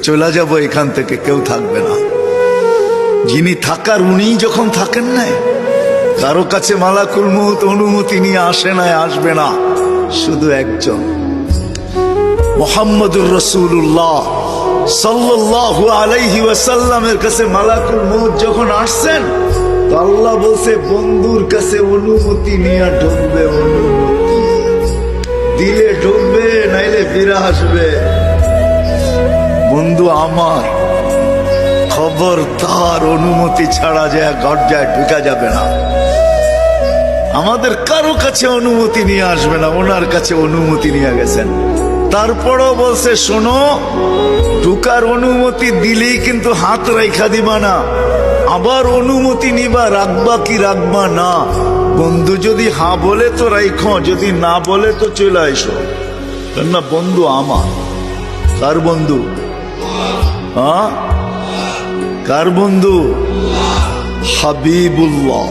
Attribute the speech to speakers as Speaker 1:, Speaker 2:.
Speaker 1: চলে যাব এখান থেকে, কেউ থাকবে না। যিনি থাকার উনিই যখন থাকেন নাই, কারো কাছে মালাকুল মউত অনুমতি নিয়ে আসে নাই, আসবে না। শুধু একজন মুহাম্মদুর রাসূলুল্লাহ সাল্লাল্লাহু আলাইহি ওয়াসাল্লামের কাছে মালাকুল মউত যখন আসছেন, তো আল্লাহ বলছে বন্ধুর কাছে অনুমতি নিয়ে ঢুকবে, অনুমতি দিলে ঢুকবে, নাইলে ফিরে আসবে। বন্ধু আমার, খবরদার অনুমতি ছাড়া যায় গর্জায় ঢুকা যাবে না। আমাদের কারো কাছে অনুমতি নিয়ে আসবে না, ওনার কাছে অনুমতি নিয়ে গেছেন। তারপরও বলছে শোনো, ঢুকার অনুমতি দিলেই কিন্তু হাত রাইখা দিবা না, আবার অনুমতি নিবা, রাখবা কি রাখবা না। বন্ধু যদি হ্যাঁ বলে তো রাইখো, যদি না বলে তো চলে আইসো। না বন্ধু আমার, কার বন্ধু? হ্যাঁ, কার বন্ধু? হাবিবুল্লাহ।